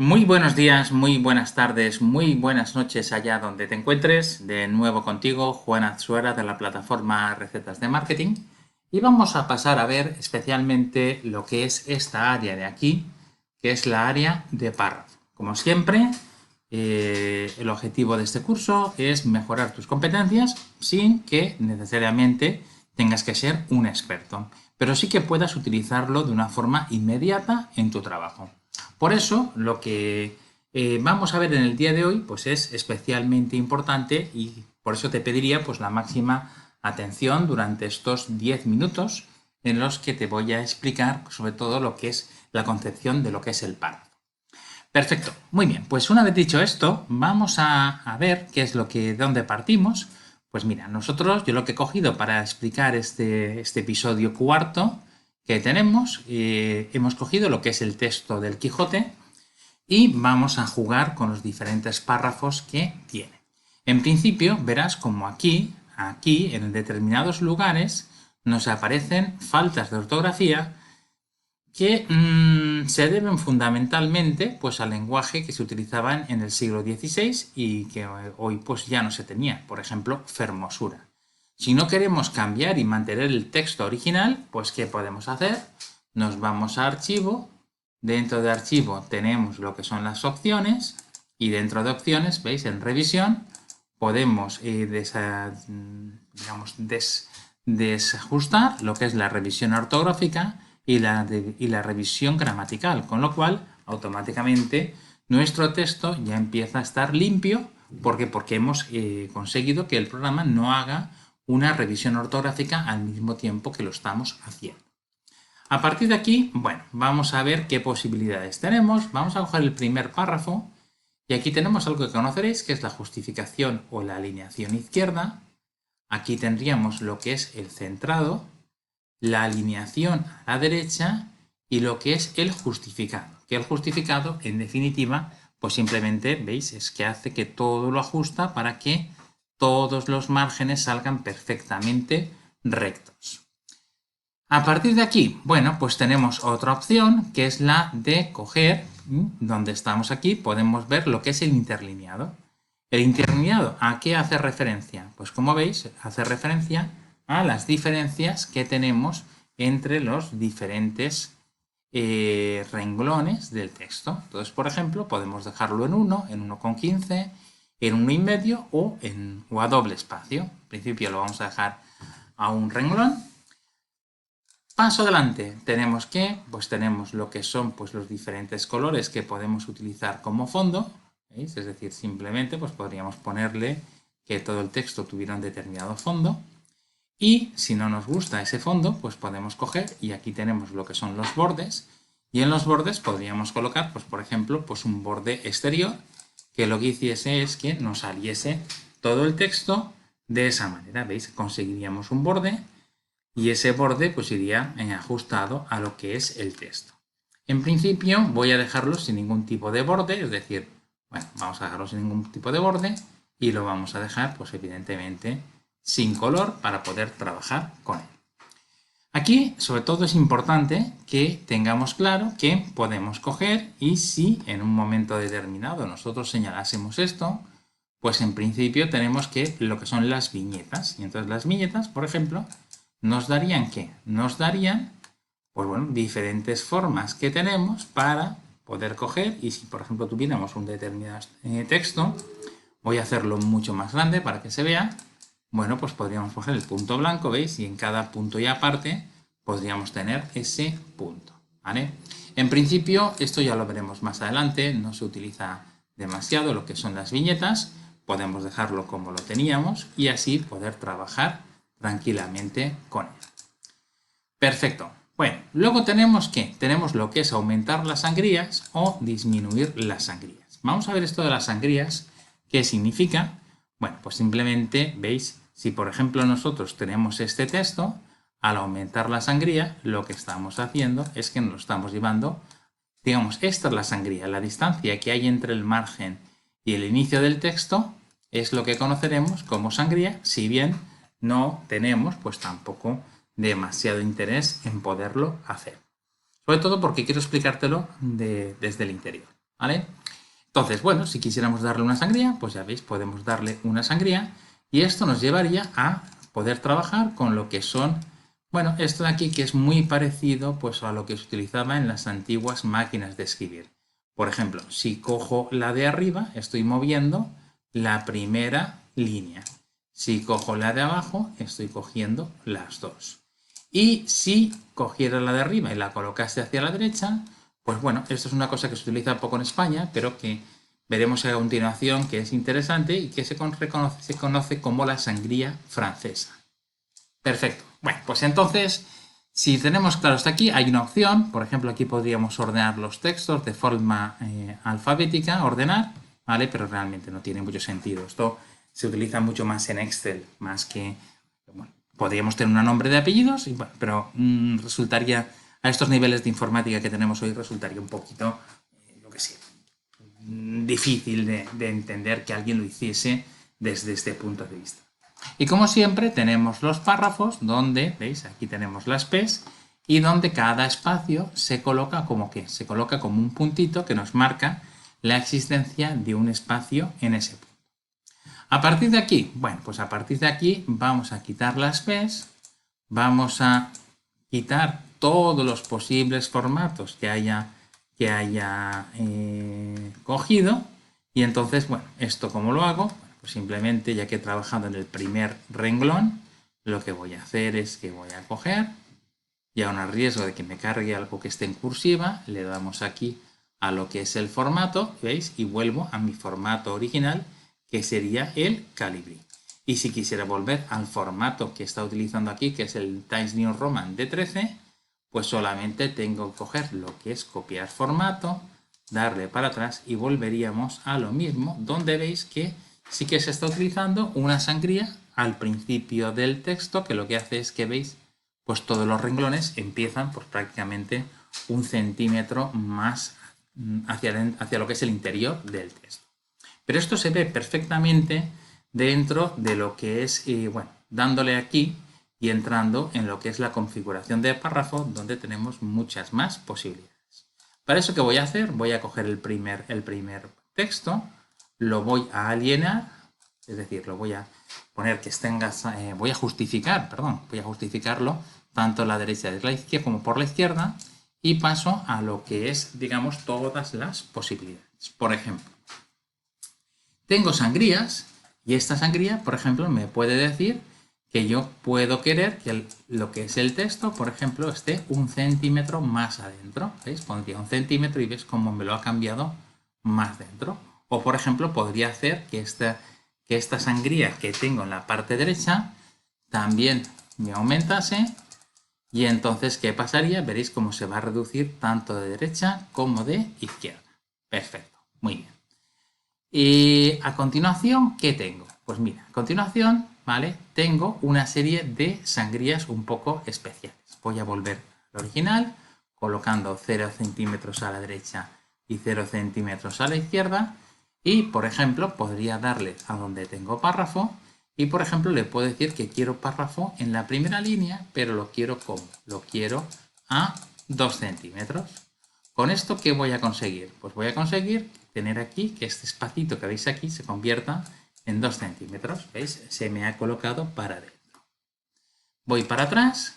Muy buenos días, muy buenas tardes, muy buenas noches allá donde te encuentres. De nuevo contigo, Juan Azuera de la plataforma Recetas de Marketing. Y vamos a pasar a ver especialmente lo que es esta área de aquí, que es la área de párrafo. Como siempre, el objetivo de este curso es mejorar tus competencias sin que necesariamente tengas que ser un experto, pero sí que puedas utilizarlo de una forma inmediata en tu trabajo. Por eso, lo que vamos a ver en el día de hoy pues es especialmente importante y por eso te pediría pues la máxima atención durante estos 10 minutos en los que te voy a explicar sobre todo lo que es la concepción de lo que es el párrafo. Perfecto, muy bien, pues una vez dicho esto, vamos a ver qué es lo que, de dónde partimos. Pues mira, yo lo que he cogido para explicar este episodio cuarto que tenemos, hemos cogido lo que es el texto del Quijote y vamos a jugar con los diferentes párrafos que tiene. En principio, verás como aquí, en determinados lugares, nos aparecen faltas de ortografía que se deben fundamentalmente pues, al lenguaje que se utilizaban en el siglo XVI y que hoy pues, ya no se tenía. Por ejemplo, fermosura. Si no queremos cambiar y mantener el texto original, pues ¿qué podemos hacer? Nos vamos a archivo. Dentro de archivo tenemos lo que son las opciones y dentro de opciones, veis, en revisión podemos desajustar lo que es la revisión ortográfica y la revisión gramatical, con lo cual automáticamente nuestro texto ya empieza a estar limpio porque hemos conseguido que el programa no haga una revisión ortográfica al mismo tiempo que lo estamos haciendo. A partir de aquí, bueno, vamos a ver qué posibilidades tenemos. Vamos a coger el primer párrafo y aquí tenemos algo que conoceréis, que es la justificación o la alineación izquierda. Aquí tendríamos lo que es el centrado, la alineación a la derecha y lo que es el justificado. Que el justificado, en definitiva, pues simplemente, veis, es que hace que todo lo ajusta para que todos los márgenes salgan perfectamente rectos. A partir de aquí, bueno, pues tenemos otra opción que es la de coger, donde estamos aquí, podemos ver lo que es el interlineado. ¿El interlineado a qué hace referencia? Pues como veis, hace referencia a las diferencias que tenemos entre los diferentes renglones del texto. Entonces, por ejemplo, podemos dejarlo en 1, en 1,15, en 1,5 o a doble espacio. En principio lo vamos a dejar a un renglón. Paso adelante, pues tenemos lo que son pues, los diferentes colores que podemos utilizar como fondo, ¿veis? Es decir, simplemente pues, podríamos ponerle que todo el texto tuviera un determinado fondo y si no nos gusta ese fondo, pues podemos coger y aquí tenemos lo que son los bordes y en los bordes podríamos colocar, pues por ejemplo, pues un borde exterior que lo que hiciese es que nos saliese todo el texto de esa manera, ¿veis? Conseguiríamos un borde y ese borde pues iría ajustado a lo que es el texto. En principio voy a dejarlo sin ningún tipo de borde, es decir, bueno, vamos a dejarlo sin ningún tipo de borde y lo vamos a dejar pues evidentemente sin color para poder trabajar con él. Aquí sobre todo es importante que tengamos claro que podemos coger y si en un momento determinado nosotros señalásemos esto, pues en principio tenemos que lo que son las viñetas. Y entonces las viñetas, por ejemplo, nos darían ¿qué? Nos darían, pues bueno, diferentes formas que tenemos para poder coger y si por ejemplo tuviéramos un determinado texto, voy a hacerlo mucho más grande para que se vea, bueno, pues podríamos coger el punto blanco, ¿veis? Y en cada punto y aparte podríamos tener ese punto, ¿vale? En principio, esto ya lo veremos más adelante, no se utiliza demasiado lo que son las viñetas, podemos dejarlo como lo teníamos y así poder trabajar tranquilamente con él. Perfecto. Bueno, luego tenemos ¿qué? Tenemos lo que es aumentar las sangrías o disminuir las sangrías. Vamos a ver esto de las sangrías, ¿qué significa? Bueno, pues simplemente, veis, si por ejemplo nosotros tenemos este texto, al aumentar la sangría, lo que estamos haciendo es que nos lo estamos llevando, digamos, esta es la sangría, la distancia que hay entre el margen y el inicio del texto es lo que conoceremos como sangría, si bien no tenemos pues tampoco demasiado interés en poderlo hacer. Sobre todo porque quiero explicártelo desde el interior. ¿vale? Entonces, bueno, si quisiéramos darle una sangría, pues ya veis, podemos darle una sangría y esto nos llevaría a poder trabajar con lo que son, bueno, esto de aquí que es muy parecido pues a lo que se utilizaba en las antiguas máquinas de escribir. Por ejemplo, si cojo la de arriba, estoy moviendo la primera línea. Si cojo la de abajo, estoy cogiendo las dos. Y si cogiera la de arriba y la colocase hacia la derecha, pues bueno, esto es una cosa que se utiliza poco en España, pero que veremos a continuación que es interesante y que se conoce como la sangría francesa. Perfecto. Bueno, pues entonces, si tenemos claro hasta aquí, hay una opción. Por ejemplo, aquí podríamos ordenar los textos de forma alfabética, ordenar, ¿vale? Pero realmente no tiene mucho sentido. Esto se utiliza mucho más en Excel, más que... Bueno, podríamos tener un nombre de apellidos, y, bueno, pero resultaría, a estos niveles de informática que tenemos hoy, resultaría un poquito, lo que sé, difícil de entender que alguien lo hiciese desde este punto de vista. Y como siempre tenemos los párrafos donde, veis, aquí tenemos las P's y donde cada espacio se coloca como ¿qué? Se coloca como un puntito que nos marca la existencia de un espacio en ese punto. A partir de aquí, bueno, pues a partir de aquí vamos a quitar las P's, vamos a quitar todos los posibles formatos que haya cogido y entonces, bueno, ¿esto cómo lo hago? Pues simplemente, ya que he trabajado en el primer renglón, lo que voy a hacer es que voy a coger, y aún a riesgo de que me cargue algo que esté en cursiva, le damos aquí a lo que es el formato, ¿veis? Y vuelvo a mi formato original, que sería el Calibri. Y si quisiera volver al formato que está utilizando aquí, que es el Times New Roman de 13, pues solamente tengo que coger lo que es copiar formato, darle para atrás y volveríamos a lo mismo, donde veis que sí que se está utilizando una sangría al principio del texto, que lo que hace es que veis, pues todos los renglones empiezan pues prácticamente 1 centímetro más hacia lo que es el interior del texto. Pero esto se ve perfectamente dentro de lo que es, bueno, dándole aquí y entrando en lo que es la configuración de párrafo, donde tenemos muchas más posibilidades. Para eso, ¿qué voy a hacer? Voy a coger el primer texto, lo voy a alinear, es decir, lo voy a poner que tenga, voy a justificarlo tanto a la derecha de la izquierda como por la izquierda y paso a lo que es, digamos, todas las posibilidades. Por ejemplo, tengo sangrías y esta sangría, por ejemplo, me puede decir que yo puedo querer que lo que es el texto, por ejemplo, esté 1 centímetro más adentro. ¿Veis? Pondría 1 centímetro y ves cómo me lo ha cambiado más dentro. O, por ejemplo, podría hacer que esta sangría que tengo en la parte derecha también me aumentase. Y entonces, ¿qué pasaría? Veréis cómo se va a reducir tanto de derecha como de izquierda. Perfecto, muy bien. Y a continuación, ¿qué tengo? Pues mira, a continuación, ¿vale? Tengo una serie de sangrías un poco especiales. Voy a volver al original, colocando 0 centímetros a la derecha y 0 centímetros a la izquierda. Y, por ejemplo, podría darle a donde tengo párrafo. Y, por ejemplo, le puedo decir que quiero párrafo en la primera línea, pero lo quiero ¿cómo? Lo quiero a 2 centímetros. ¿Con esto qué voy a conseguir? Pues voy a conseguir tener aquí que este espacito que veis aquí se convierta en 2 centímetros. ¿Veis? Se me ha colocado para adentro. Voy para atrás.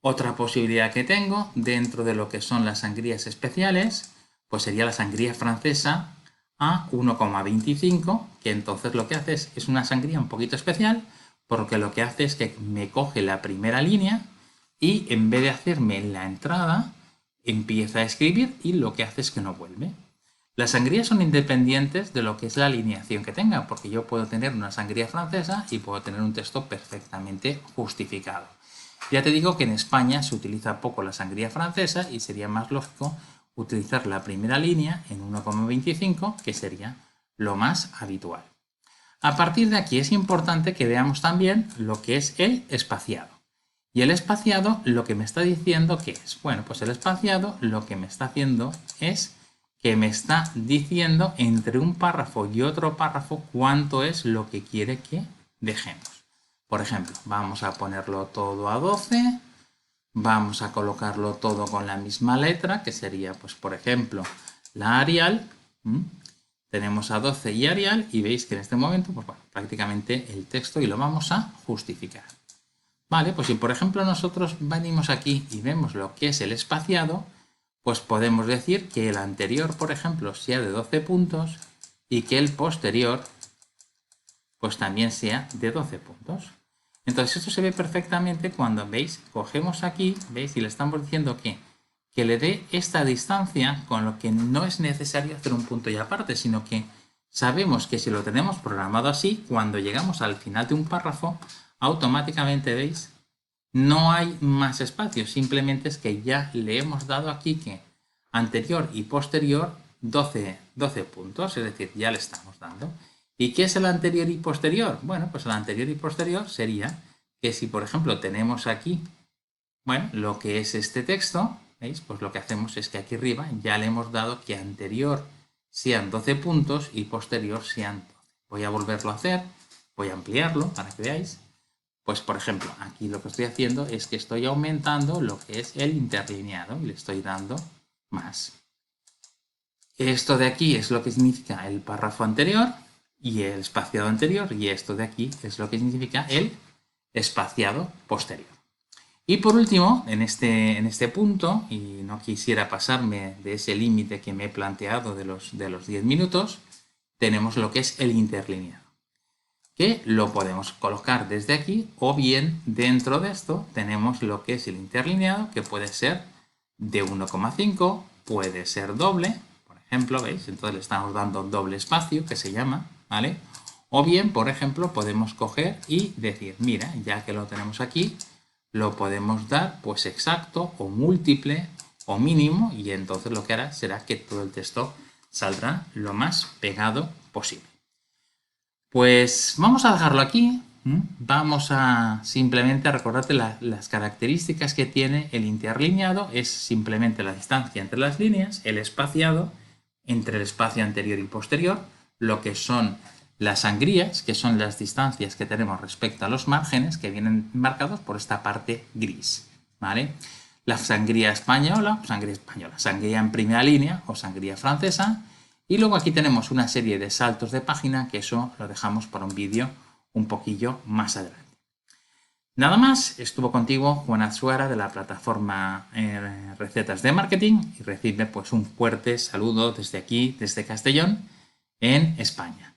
Otra posibilidad que tengo dentro de lo que son las sangrías especiales, pues sería la sangría francesa a 1,25, que entonces lo que hace es una sangría un poquito especial, porque lo que hace es que me coge la primera línea y en vez de hacerme la entrada, empieza a escribir y lo que hace es que no vuelve. Las sangrías son independientes de lo que es la alineación que tenga, porque yo puedo tener una sangría francesa y puedo tener un texto perfectamente justificado. Ya te digo que en España se utiliza poco la sangría francesa y sería más lógico utilizar la primera línea en 1,25, que sería lo más habitual. A partir de aquí es importante que veamos también lo que es el espaciado. Y el espaciado lo que me está diciendo ¿qué es? Bueno, pues el espaciado lo que me está haciendo es que me está diciendo entre un párrafo y otro párrafo cuánto es lo que quiere que dejemos. Por ejemplo, vamos a ponerlo todo a 12, vamos a colocarlo todo con la misma letra, que sería, pues por ejemplo, la Arial, Tenemos a 12 y Arial y veis que en este momento, pues bueno, prácticamente el texto y lo vamos a justificar. Vale, pues si por ejemplo nosotros venimos aquí y vemos lo que es el espaciado, pues podemos decir que el anterior, por ejemplo, sea de 12 puntos y que el posterior, pues también sea de 12 puntos. Entonces esto se ve perfectamente cuando, veis, cogemos aquí, veis, y le estamos diciendo que le dé esta distancia, con lo que no es necesario hacer un punto y aparte, sino que sabemos que si lo tenemos programado así, cuando llegamos al final de un párrafo, automáticamente, veis, no hay más espacio, simplemente es que ya le hemos dado aquí que anterior y posterior 12 puntos, es decir, ya le estamos dando. ¿Y qué es el anterior y posterior? Bueno, pues el anterior y posterior sería que si, por ejemplo, tenemos aquí, bueno, lo que es este texto, ¿veis? Pues lo que hacemos es que aquí arriba ya le hemos dado que anterior sean 12 puntos y posterior sean 12. Voy a volverlo a hacer, voy a ampliarlo para que veáis. Pues, por ejemplo, aquí lo que estoy haciendo es que estoy aumentando lo que es el interlineado y le estoy dando más. Esto de aquí es lo que significa el párrafo anterior y el espaciado anterior, y esto de aquí es lo que significa el espaciado posterior. Y por último, en este punto, y no quisiera pasarme de ese límite que me he planteado de los 10 minutos, tenemos lo que es el interlineado, que lo podemos colocar desde aquí, o bien dentro de esto tenemos lo que es el interlineado, que puede ser de 1,5, puede ser doble, por ejemplo, ¿veis? Entonces le estamos dando doble espacio, que se llama, ¿vale? O bien, por ejemplo, podemos coger y decir, mira, ya que lo tenemos aquí, lo podemos dar pues exacto o múltiple o mínimo, y entonces lo que hará será que todo el texto saldrá lo más pegado posible. Pues vamos a dejarlo aquí. Vamos a simplemente recordarte las características que tiene el interlineado. Es simplemente la distancia entre las líneas, el espaciado entre el espacio anterior y posterior, lo que son las sangrías, que son las distancias que tenemos respecto a los márgenes, que vienen marcados por esta parte gris, ¿vale? La sangría española, sangría en primera línea o sangría francesa. Y luego aquí tenemos una serie de saltos de página, que eso lo dejamos para un vídeo un poquillo más adelante. Nada más, estuvo contigo Juan Azuara de la plataforma Recetas de Marketing, y recibe pues un fuerte saludo desde aquí, desde Castellón, en España.